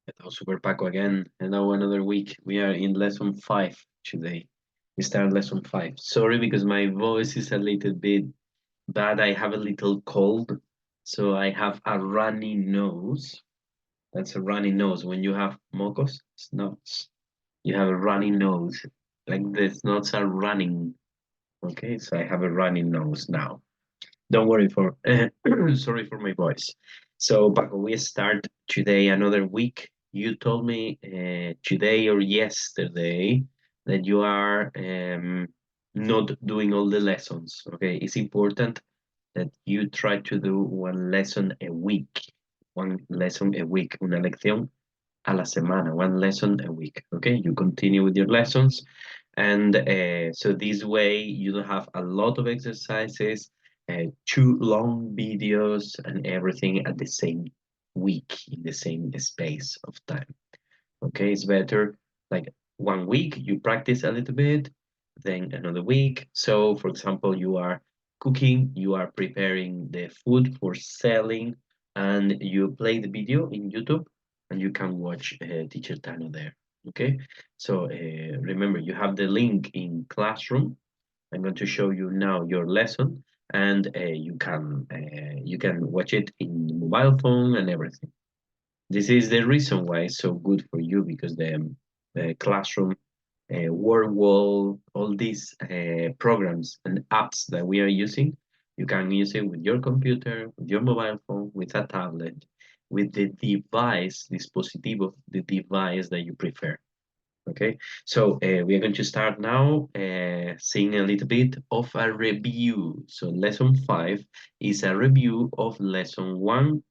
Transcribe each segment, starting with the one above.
Hello, Super Paco again. Hello, another week. We are in lesson 5 today. We start lesson 5. Sorry because my voice is a little bit bad. I have a little cold, so I have a runny nose. That's a runny nose. When you have mocos, snots, you have a runny nose. Like the snots are running. Okay, so I have a runny nose now. Don't worry for sorry for my voice. So, Paco, we start today another week. You told me today or yesterday that you are not doing all the lessons. Okay, it's important that you try to do one lesson a week. One lesson a week. Una lección a la semana. One lesson a week. Okay, you continue with your lessons, and so this way you don't have a lot of exercises, too long videos and everything at the same week in the same space of time. Okay, it's better like 1 week you practice a little bit, then another week. So for example, you are cooking, you are preparing the food for selling, and you play the video in YouTube, and you can watch Teacher Tano there. Okay, so remember, you have the link in Classroom. I'm going to show you now your lesson, and you can watch it in mobile phone and everything. This is the reason why it's so good for you, because the Classroom, WordWall, all these programs and apps that we are using, you can use it with your computer, with your mobile phone, with a tablet, with the device, dispositivo, the device that you prefer. Okay, so we are going to start now seeing a little bit of a review. So lesson 5 is a review of lesson 1,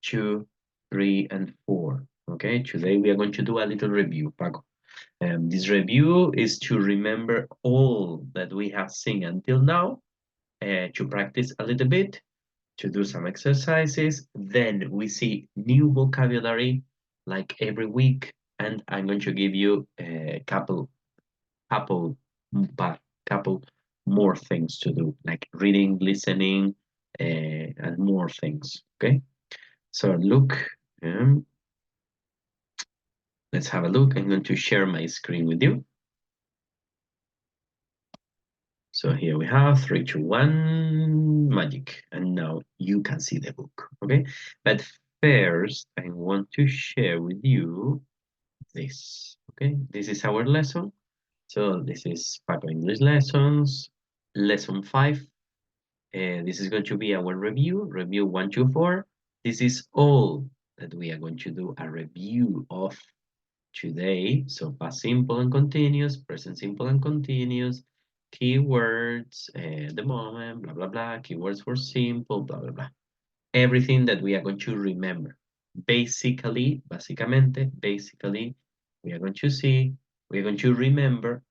2, 3, and 4. Okay, today we are going to do a little review, Paco. This review is to remember all that we have seen until now, to practice a little bit, to do some exercises. Then we see new vocabulary like every week, and I'm going to give you a couple, but couple more things to do, like reading, listening, and more things. Okay, so look, um, let's have a look. I'm going to share my screen with you. So here we have 3, 2, 1, magic. And now you can see the book, okay? But first, I want to share with you this, okay? This is our lesson. So this is Paco English Lessons, lesson 5. This is going to be our review 1, 2, 4. This is all that we are going to do a review of today. So past simple and continuous, present simple and continuous, keywords, the moment, blah, blah, blah, keywords for simple, blah, blah, blah. Everything that we are going to remember. Basically, we are going to see, we are going to remember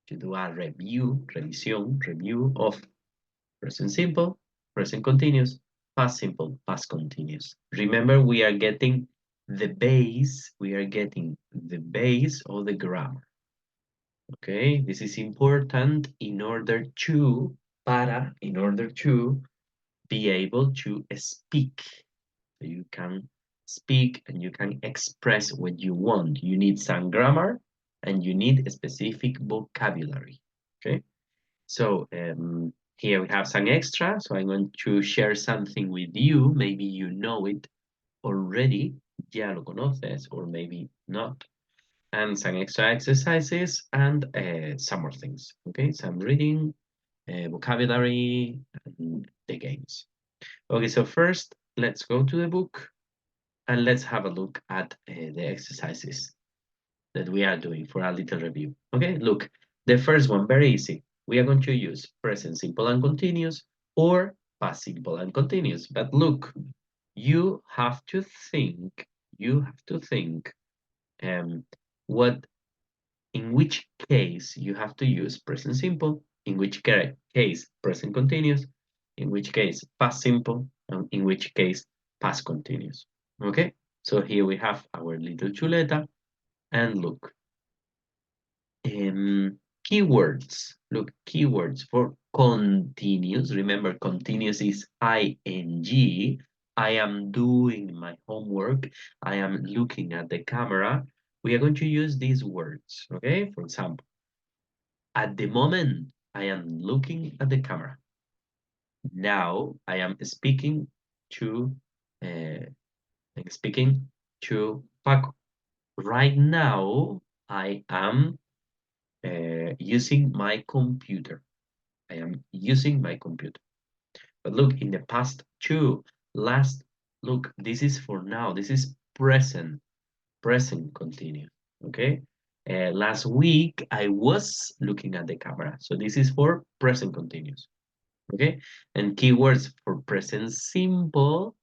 to do a review of present simple, present continuous, past simple, past continuous. Remember, we are getting the base, of the grammar. Okay, this is important in order to, be able to speak. So you can speak and you can express what you want. You need some grammar and you need a specific vocabulary. Okay, so here we have some extra. So I'm going to share something with you. Maybe you know it already, ya lo conoces, or maybe not. And some extra exercises and some more things. Okay, some reading, vocabulary, and the games. Okay, so first, let's go to the book and let's have a look at the exercises that we are doing for a little review. Okay, look, the first one, very easy. We are going to use present simple and continuous or past simple and continuous. But look, you have to think, um, what, in which case you have to use present simple, in which case present continuous, in which case past simple, and in which case past continuous. Okay, so here we have our little chuleta, and look, keywords. Look, keywords for continuous. Remember, continuous is ing. I am doing my homework. I am looking at the camera. We are going to use these words, okay? For example, at the moment, I am looking at the camera. Now I am to uh, speaking to Paco. Right now, I am using my computer. I am using my computer. But look, in the past too, last, look, this is for now. This is present continuous, okay? Last week, I was looking at the camera. So this is for present continuous, okay? And keywords for present simple,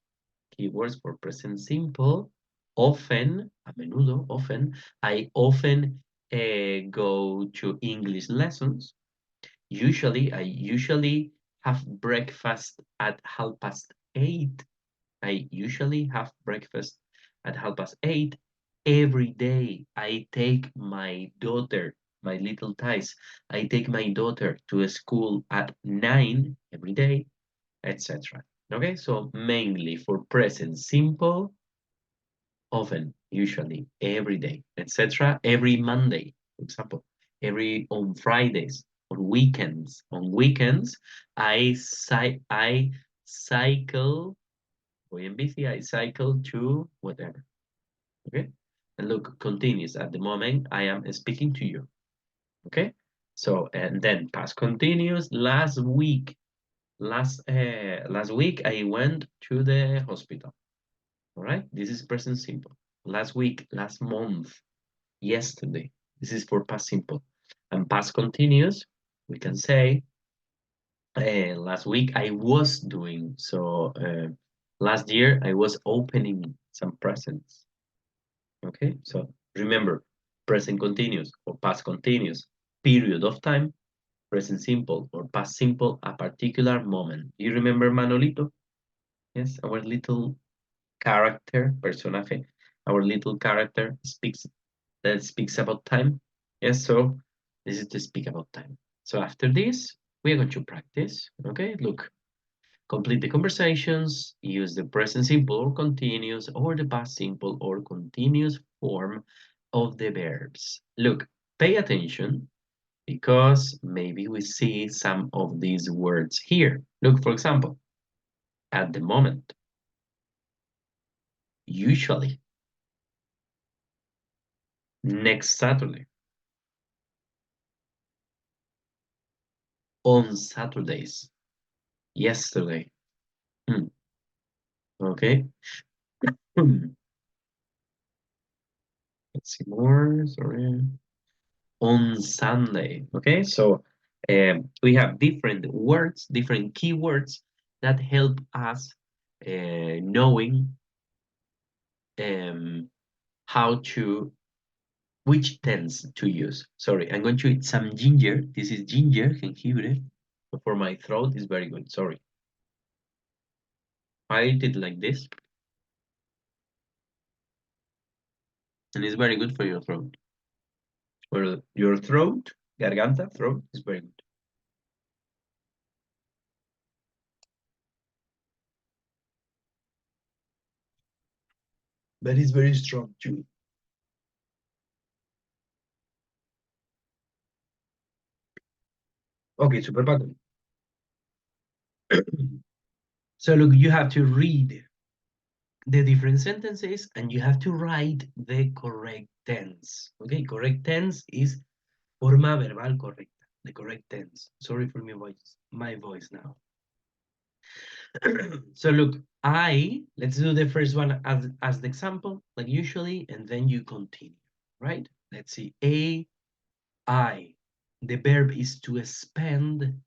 often, a menudo, often, I often go to English lessons. I usually have breakfast at 8:30. I usually have breakfast at 8:30 every day. I take my daughter, my little Thais, I take my daughter to a school at 9 every day, etc. Okay, so mainly for present simple, often, usually, every day, etc. Every Monday, for example, every on Fridays, on weekends. On weekends, I cycle, voy en bici, I cycle to whatever. Okay, and look, continues. At the moment, I am speaking to you. Okay, so and then past continuous. Last week I went to the hospital. All right, this is present simple. Last week, last month, yesterday. This is for past simple. And past continuous, we can say last week I was doing. So last year I was opening some presents. Okay, so remember, present continuous or past continuous, period of time, present simple or past simple, a particular moment. You remember Manolito? Yes, our little character, personaje, our little character speaks about time. Yes, so this is to speak about time. So after this, we are going to practice. Okay, look, complete the conversations, use the present simple or continuous or the past simple or continuous form of the verbs. Look, pay attention because maybe we see some of these words here. Look, for example, at the moment, usually, next Saturday, on Saturdays, yesterday. Hmm, okay. Hmm, let's see more. Sorry. On Sunday. Okay, so we have different words, different keywords that help us knowing um, how to which tense to use. Sorry, I'm going to eat some ginger. This is ginger, jengibre. For my throat is very good. Sorry. I eat it like this, and it's very good for your throat. For your throat, garganta, throat is very good. But it's very strong too. Okay, super button. So look, you have to read the different sentences and you have to write the correct tense. Okay, correct tense is forma verbal correcta, the correct tense. Sorry for my voice now. So look, let's do the first one as the example, like usually, and then you continue, right? Let's see, I. The verb is to spend,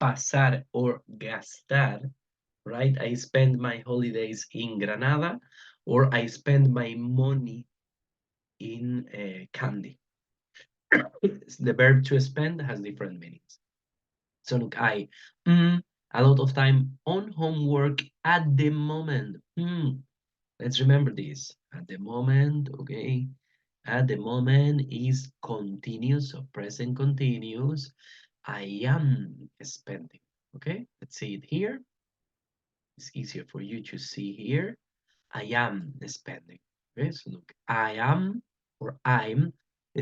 pasar or gastar, right? I spend my holidays in Granada, or I spend my money in candy. The verb to spend has different meanings. So look, mm, a lot of time on homework at the moment. Let's remember this. At the moment, okay? At the moment is continuous, so present continuous. I am spending, okay? Let's see it here. It's easier for you to see here. I am spending. Okay, so look, I am or I'm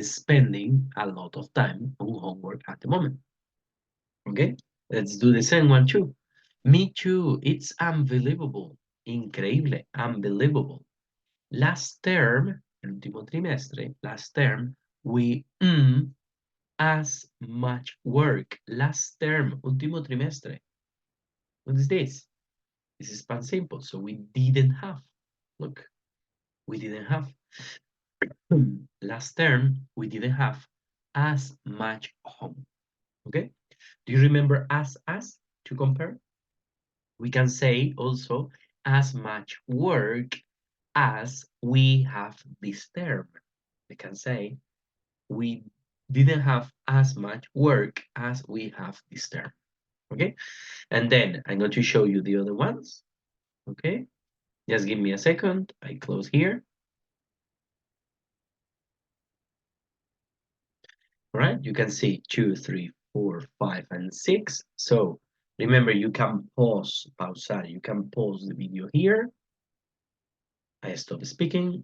spending a lot of time on homework at the moment. Okay, let's do the same one too. Me too, it's unbelievable. Increíble, unbelievable. Last term, el último trimestre, last term, we as much work. Last term, último trimestre. What is this? This is pan simple. So we didn't have. Look, we didn't have. Last term, we didn't have as much home. Okay? Do you remember as to compare? We can say also as much work as we have this term. We can say we didn't have as much work as we have this term. Okay? And then I'm going to show you the other ones. Okay? Just give me a second. I close here. All right? You can see 2, 3, 4, 5, and 6. So remember, you can pausar. You can pause the video here. I stop speaking.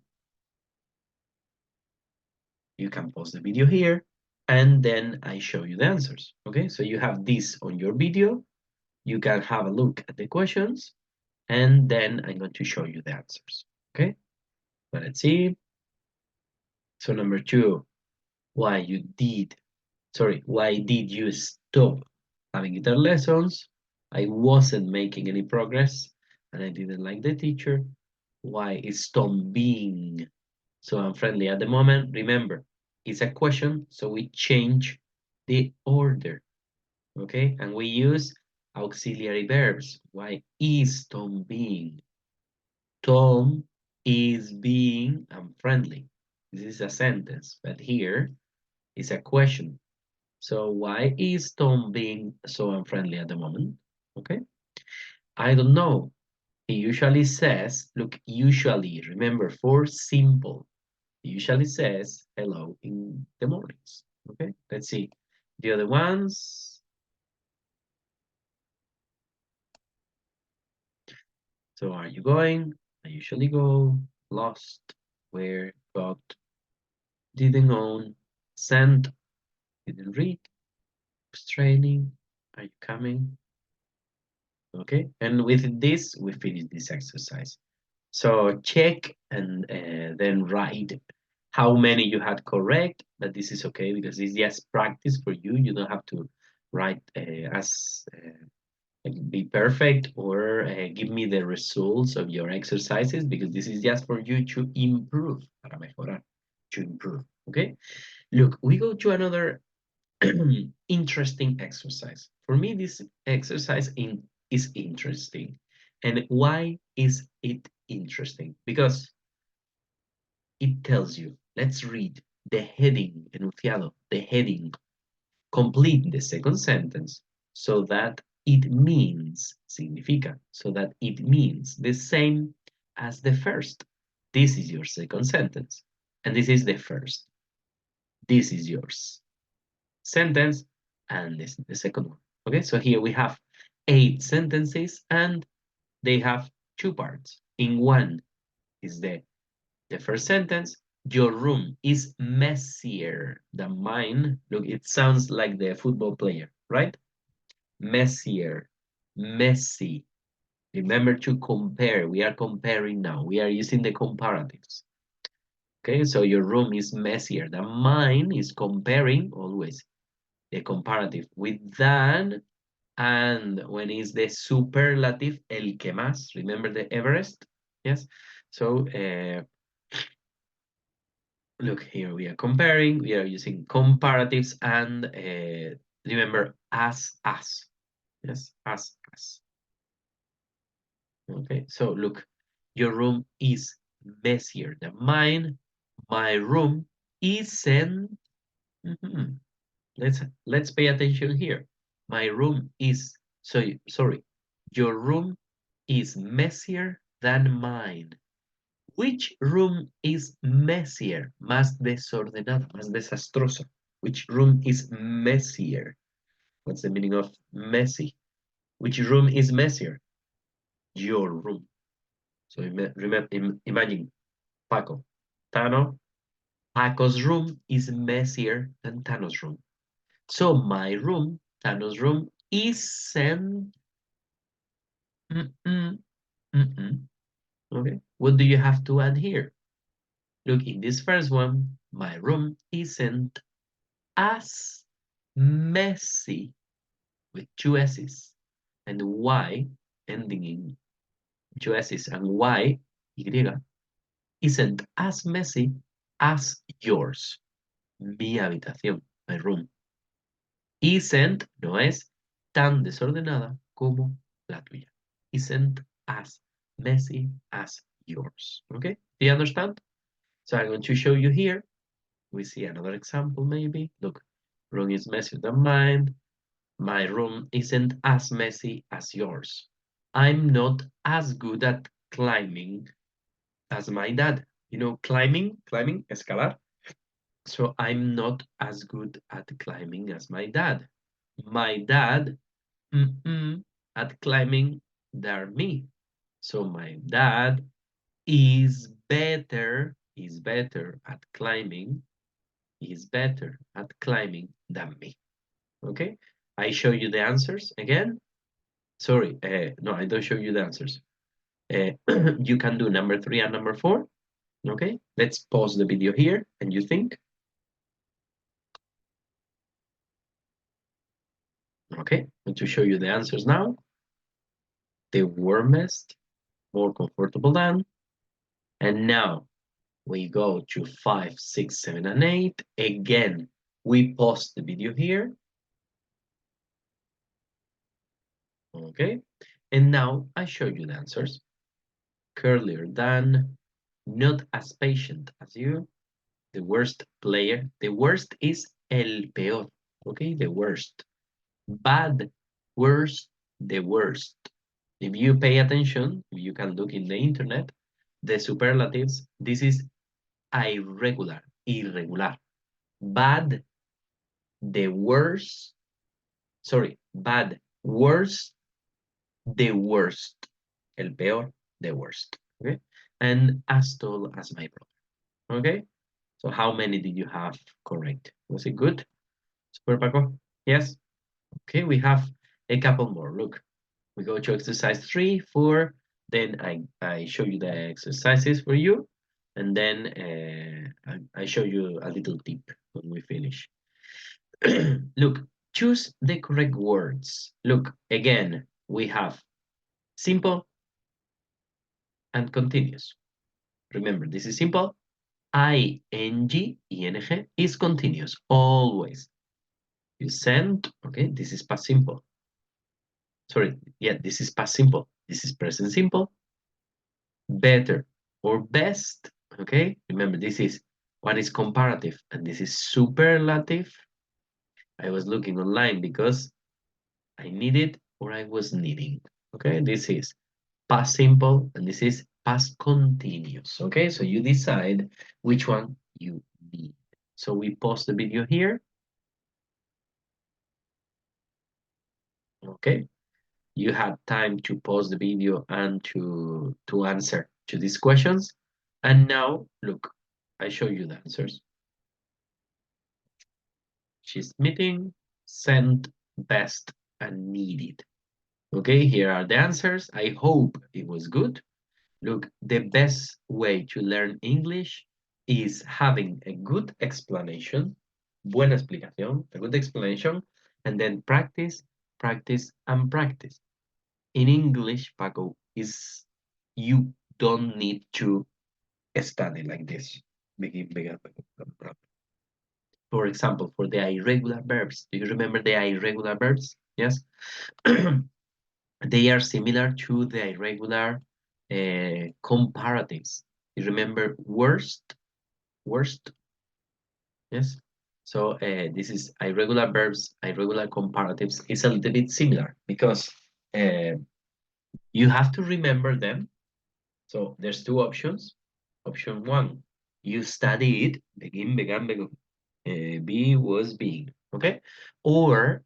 You can pause the video here. And then I show you the answers. Okay? So you have this on your video. You can have a look at the questions. And then I'm going to show you the answers. Okay? But let's see. So number 2, why did you stop having guitar lessons? I wasn't making any progress and I didn't like the teacher. Why is Tom being so unfriendly at the moment? Remember, it's a question, so we change the order, okay? And we use auxiliary verbs. Why is Tom being? Tom is being unfriendly. This is a sentence, but here is a question. So why is Tom being so unfriendly at the moment? Okay. I don't know. He usually says, look, usually, remember, for simple, he usually says hello in the mornings. Okay, let's see. The other ones. So are you going? I usually go. Lost. Where? Got. Didn't own. Sent. Didn't read. Was training. Are you coming? Okay, and with this, we finish this exercise. So check and then write how many you had correct, but this is okay because it's just practice for you. You don't have to write be perfect or give me the results of your exercises because this is just for you to improve, para mejorar, to improve, okay? Look, we go to another interesting exercise. For me, this exercise is interesting. And why is it interesting? Because it tells you, let's read the heading, enunciado, the heading, complete the second sentence so that it means, significa, so that it means the same as the first. This is your second sentence, and this is the first. This is yours sentence, and this is the second one. Okay, so here we have 8 sentences, and they have 2 parts. In one is the first sentence. Your room is messier than mine. Look, it sounds like the football player, right? Messier, messy. Remember to compare. We are comparing now. We are using the comparatives. Okay, so your room is messier than mine is comparing always the comparative with than, and when is the superlative, el que más, remember the Everest? Yes, so look here, we are comparing, we are using comparatives, and remember as, yes, as. Okay, so look, your room is messier than mine, my room isn't, let's pay attention here. My room is, sorry, your room is messier than mine. Which room is messier? Más desordenada, más desastrosa. Which room is messier? What's the meaning of messy? Which room is messier? your room. So imagine Paco, Tano. Paco's room is messier than Tano's room. So my room, Tano's room, isn't. Mm-mm, mm-mm. Okay. What do you have to add here? Look, in this first one, my room isn't as messy with two S's and Y ending in two S's and Y, Y, isn't as messy as yours. Mi habitación, my room. Isn't no es tan desordenada como la tuya. Isn't as messy as yours. Okay? Do you understand? So I'm going to show you here. We see another example maybe. Look, room is messier than mine. My room isn't as messy as yours. I'm not as good at climbing as my dad. You know, climbing, escalar. So I'm not as good at climbing as my dad. My dad at climbing than me. So my dad is better at climbing, is better at climbing than me. Okay, I show you the answers again. Sorry, no, I don't show you the answers. You can do number 3 and number 4. Okay, let's pause the video here and you think. Okay, I'm going to show you the answers now. The warmest, more comfortable than. And now we go to 5, 6, 7, and 8. Again, we pause the video here. Okay, and now I show you the answers. Curlier than, not as patient as you, the worst player. The worst is el peor. Okay, the worst. Bad, worst, the worst. If you pay attention, you can look in the internet, the superlatives, this is irregular, irregular. Bad, the worst, sorry, bad, worst, the worst. El peor, the worst. Okay? And as tall as my brother. Okay? So how many did you have correct? Was it good? Super Paco? Yes? Okay, we have a couple more. Look, we go to exercise 3, 4, then I show you the exercises for you, and then I show you a little tip when we finish. Look, choose the correct words. Look, again, we have simple and continuous. Remember, this is simple. ing, ing is continuous, always. You send, okay, this is past simple. Sorry, yeah, this is past simple. This is present simple. Better or best, okay? Remember, this is one is comparative and this is superlative. I was looking online because I needed or I was needing, okay? This is past simple and this is past continuous, okay? So you decide which one you need. So we pause the video here, okay? You had time to pause the video and to answer to these questions. And now, look, I show you the answers. She's meeting, sent, best, and needed. Okay, here are the answers. I hope it was good. Look, the best way to learn English is having a good explanation, buena explicación, a good explanation, and then practice, practice, and practice. In English, Paco, is you don't need to study like this. For example, for the irregular verbs, do you remember the irregular verbs? Yes. They are similar to the irregular comparatives. You remember worst? Worst? Yes. So this is irregular verbs, irregular comparatives. It's a little bit similar because you have to remember them. So there's two options. Option 1, you study it, begin, began, be, was, being, okay? Or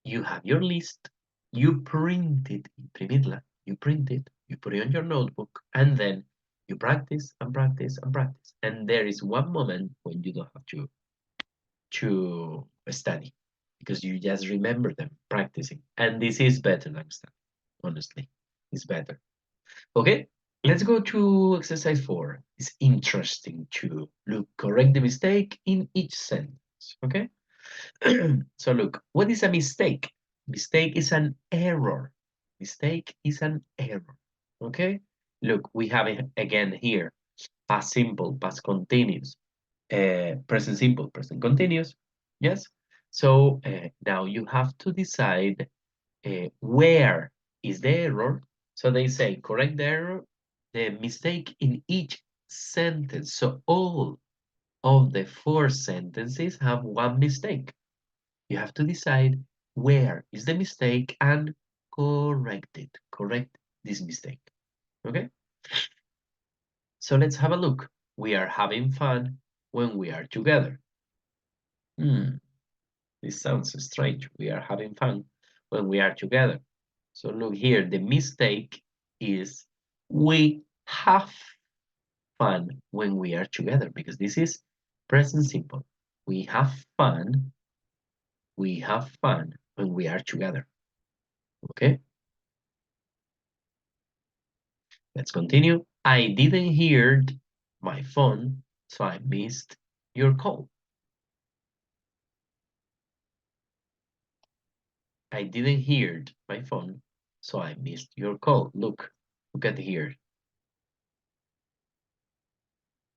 you have your list, you print it, imprimirla, you print it, You put it on your notebook, and then you practice and practice and practice. And there is one moment when you don't have to study because you just remember them practicing. And this is better than study, honestly. It's better. Okay, let's go to exercise 4. It's interesting to look, correct the mistake in each sentence. Okay, so look, what is a mistake? Mistake is an error. Mistake is an error. Okay, look, we have it again here. Past simple, past continuous, present simple, present continuous. Yes. So now you have to decide where is the error. So they say correct the error, the mistake in each sentence. So all of the 4 sentences have one mistake. You have to decide where is the mistake and correct it. Correct this mistake. Okay? So let's have a look. We are having fun when we are together. This sounds strange. We are having fun when we are together. So look here, the mistake is we have fun when we are together because this is present simple. We have fun. We have fun when we are together. Okay, let's continue. I didn't hear my phone, so I missed your call. I didn't hear my phone, so I missed your call. Look at here.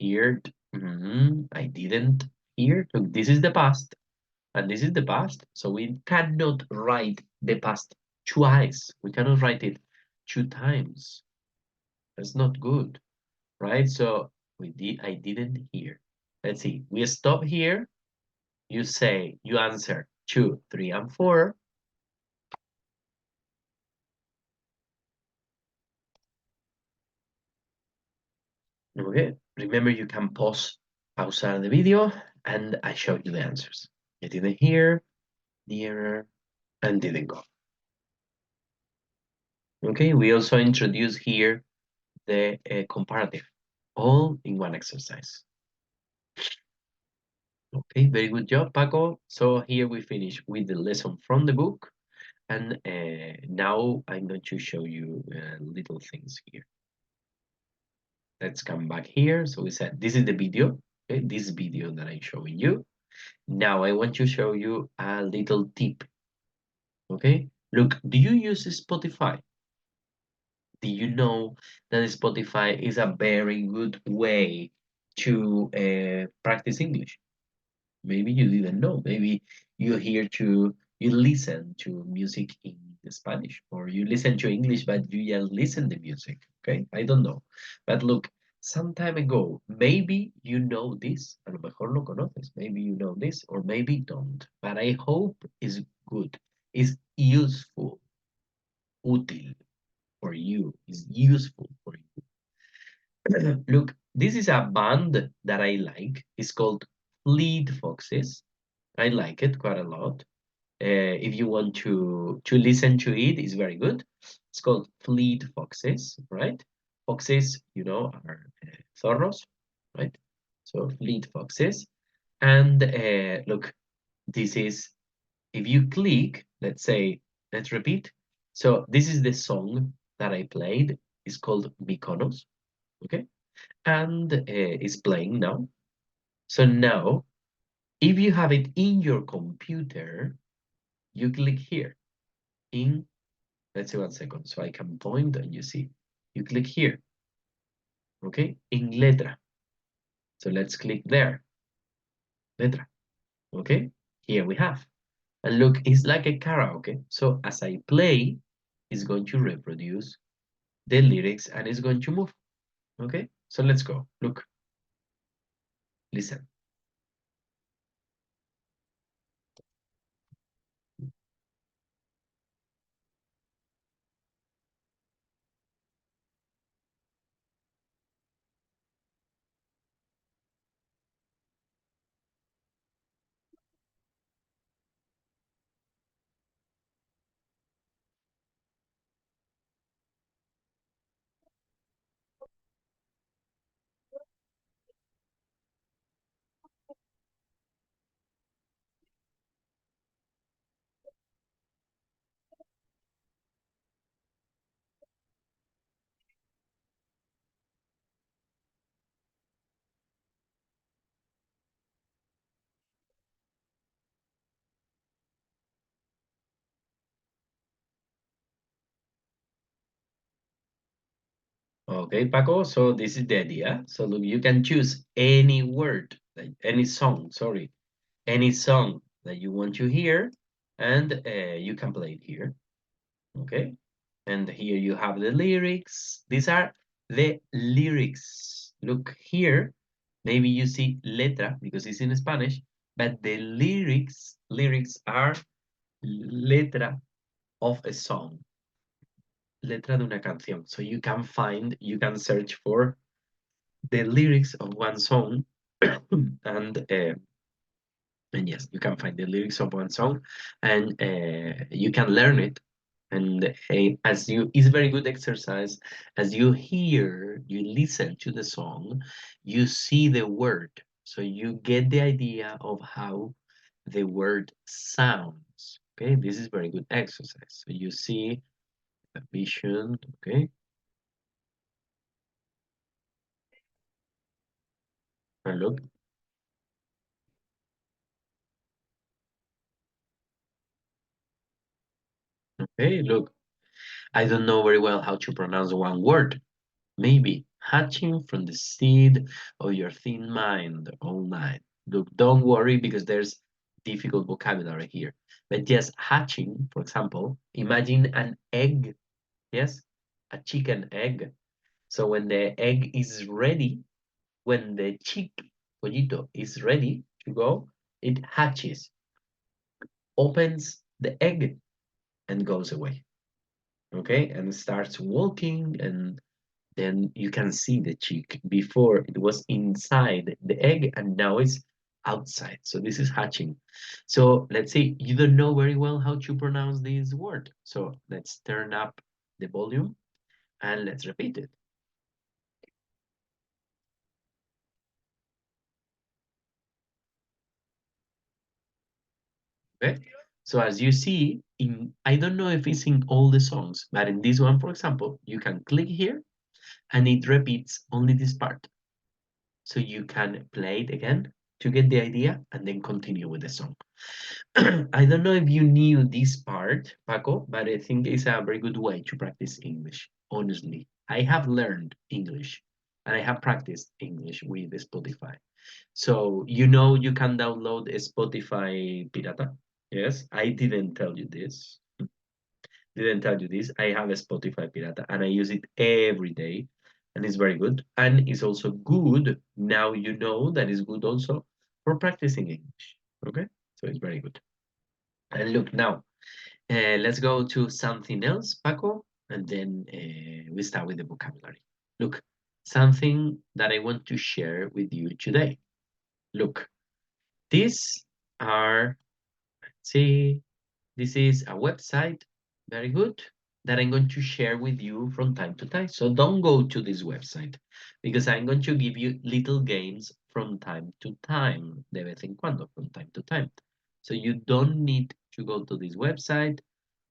Heard. I didn't hear. Look, this is the past, and this is the past. So we cannot write the past twice. We cannot write it 2 times. That's not good, right? So I didn't hear. Let's see. We stop here. You answer 2, 3, and 4. Okay. Remember, you can pause the video, and I show you the answers. I didn't hear, nearer, and didn't go. Okay, we also introduce here the comparative, all in one exercise. Okay, very good job, Paco. So here we finish with the lesson from the book. And now I'm going to show you little things here. Let's come back here. So we said this is the video, okay? This video that I'm showing you. Now I want to show you a little tip, okay? Look, do you use Spotify? Do you know that Spotify is a very good way to practice English? Maybe you didn't know. Maybe you listen to music in Spanish, or you listen to English, but you just listen to music. Okay, I don't know. But look, some time ago, maybe you know this. A lo mejor lo conoces. Maybe you know this, or maybe don't. But I hope it's good. It's useful, útil for you. It's useful for you. Look, this is a band that I like. It's called Fleet Foxes. I like it quite a lot. If you want to listen to it, it's very good. It's called Fleet Foxes, right? Foxes, are zorros, right? So Fleet Foxes. And look, this is, if you click, let's repeat. So this is the song that I played. It's called Mykonos, okay? And it's playing now. So now, if you have it in your computer, you click here in, let's say 1 second, so I can point and you see. You click here, okay, in letra. So let's click there, letra, okay? Here we have. And look, it's like a karaoke. So as I play, it's going to reproduce the lyrics and it's going to move, okay? So let's go, look, listen. Okay, Paco, so this is the idea. So look, you can choose any word, like any song, sorry, any song that you want to hear, and you can play it here. Okay, and here you have the lyrics. These are the lyrics. Look here, maybe you see letra because it's in Spanish, but the lyrics are letra of a song, letra de una canción. So you can find, you can search for the lyrics of one song, and yes, you can find the lyrics of one song, and you can learn it. And as you, it's very good exercise. As you hear, you listen to the song, you see the word, so you get the idea of how the word sounds. Okay, this is very good exercise. So you see the vision. Okay, and look. Okay, look. I don't know very well how to pronounce one word. Maybe hatching from the seed of your thin mind all night. Look, don't worry because there's difficult vocabulary here. But just hatching, for example, imagine an egg, yes, a chicken egg. So when the egg is ready, when the chick, pollito, is ready to go, it hatches, opens the egg, and goes away. Okay, and starts walking, and then you can see the chick. Before it was inside the egg and now it's outside. So this is hatching. So let's say you don't know very well how to pronounce this word. So let's turn up the volume and let's repeat it. Okay. So as you see, I don't know if it's in all the songs, but in this one, for example, you can click here and it repeats only this part. So you can play it again to get the idea and then continue with the song. I don't know if you knew this part, Paco, but I think it's a very good way to practice English. Honestly, I have learned English and I have practiced English with Spotify. So you know you can download a Spotify Pirata. Yes, I didn't tell you this. Didn't tell you this. I have a Spotify Pirata and I use it every day and it's very good. And it's also good. Now you know that it's good also for practicing English. Okay, so it's very good. And look now, let's go to something else, Paco, and then we start with the vocabulary. Look, something that I want to share with you today. Look, these are, let's see, this is a website, very good, that I'm going to share with you from time to time. So don't go to this website because I'm going to give you little games from time to time, de vez en cuando, from time to time. So you don't need to go to this website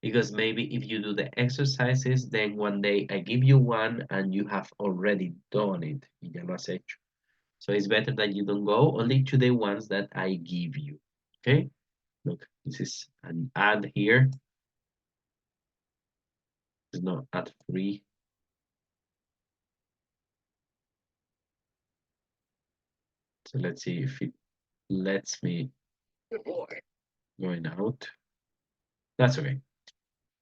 because maybe if you do the exercises, then one day I give you one and you have already done it. Y ya lo has hecho. So it's better that you don't go only to the ones that I give you. Okay? Look, this is an ad here. It's not ad free. So let's see if it lets me going out. That's okay.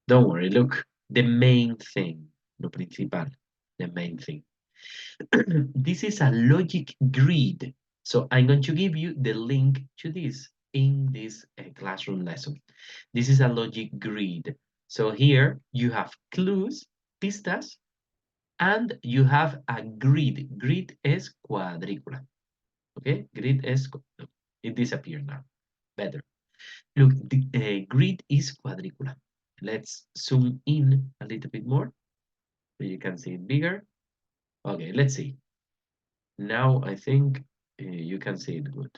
Don't worry. Look, the main thing, lo principal, the main thing. This is a logic grid. So I'm going to give you the link to this in this classroom lesson. This is a logic grid. So here you have clues, pistas, and you have a grid. Grid is cuadrícula. Okay, grid is, it disappeared now. Better. Look, the grid is quadricular. Let's zoom in a little bit more so you can see it bigger. Okay, let's see. Now I think you can see it good.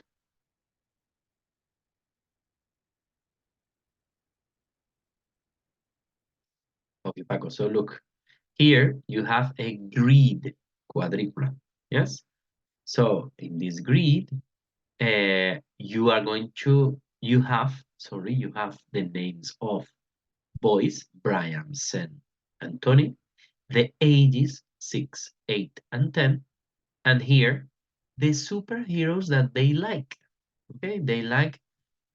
Okay, Paco, so look, here you have a grid quadricular. Yes? So in this grid, you are going to, you have, sorry, you have the names of boys, Brian, Sen, and Tony, the ages 6, 8, and 10. And here, the superheroes that they like. Okay, they like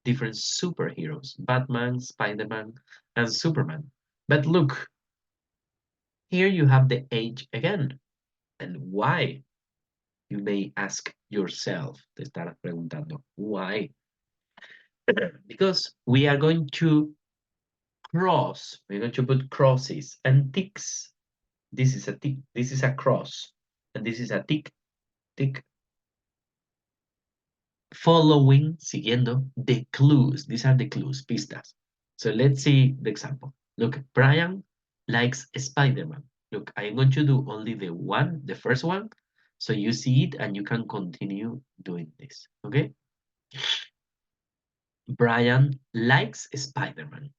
different superheroes, Batman, Spider-Man, and Superman. But look, here you have the age again. And why? You may ask yourself, te estarás preguntando, why? Because we are going to we're going to put crosses and ticks. This is a tick, this is a cross, and this is a tick, tick, following, siguiendo the clues. These are the clues, pistas. So let's see the example. Look, Brian likes Spider-Man. Look, I'm going to do only the first one, so you see it and you can continue doing this, okay? Brian likes Spider-Man.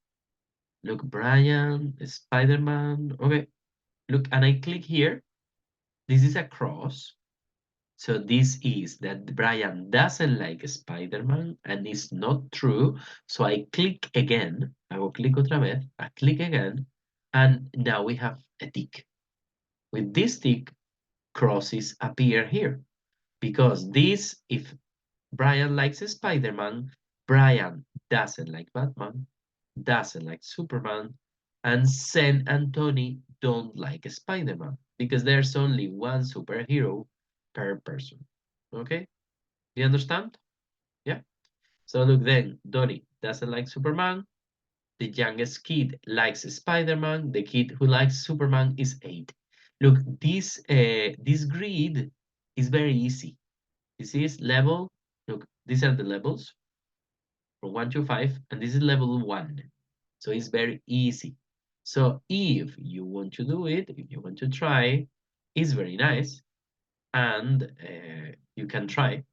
Look, Brian, Spider-Man, okay. Look, and I click here. This is a cross. So this is that Brian doesn't like Spider-Man and it's not true. So I click again. Hago clic otra vez. I click again. And now we have a tick. With this tick, crosses appear here. Because this, if Brian likes Spider-Man, Brian doesn't like Batman, doesn't like Superman, and Sen and Tony don't like Spider-Man because there's only one superhero per person. Okay? Do you understand? Yeah. So look then, Donnie doesn't like Superman. The youngest kid likes Spider-Man. The kid who likes Superman is 8. Look, this grid is very easy. This is level. Look, these are the levels from 1 to 5, and this is level 1. So it's very easy. So if you want to do it, if you want to try, it's very nice, and you can try.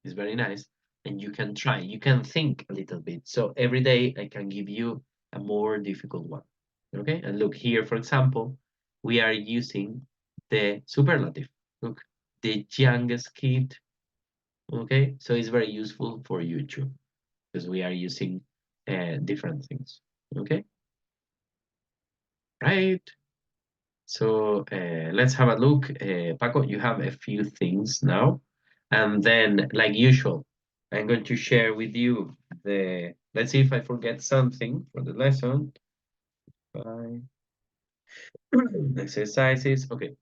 It's very nice, and you can try. You can think a little bit. So every day I can give you a more difficult one. Okay, and look here, for example, we are using the superlative. Look, the youngest kid. Okay, so it's very useful for you too, because we are using different things. Okay, right. So let's have a look. Paco, you have a few things now. And then, like usual, I'm going to share with you let's see if I forget something for the lesson. Five exercises. Okay.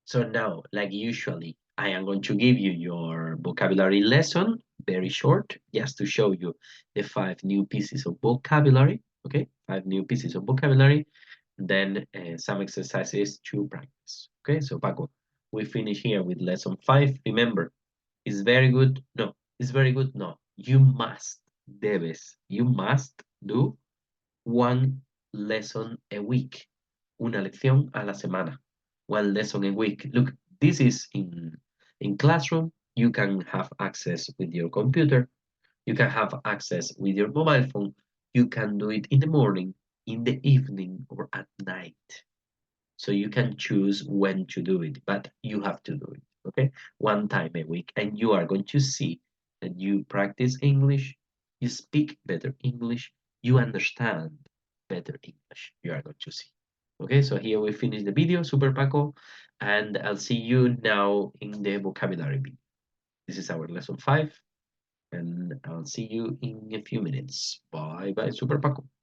So now, like usually, I am going to give you your vocabulary lesson, very short, just to show you the 5 new pieces of vocabulary. Okay, 5 new pieces of vocabulary, then some exercises to practice. Okay, so Paco, we finish here with lesson 5. Remember, it's very good. No, it's very good. No, you must, debes, you must do one lesson a week. Una lección a la semana. One lesson a week. Look, this is in classroom. You can have access with your computer. You can have access with your mobile phone. You can do it in the morning, in the evening, or at night. So you can choose when to do it, but you have to do it, okay? One time a week, and you are going to see that you practice English, you speak better English, you understand better English. You are going to see. Okay, so here we finish the video, Super Paco, and I'll see you now in the vocabulary video. This is our lesson 5, and I'll see you in a few minutes. Bye bye, Super Paco.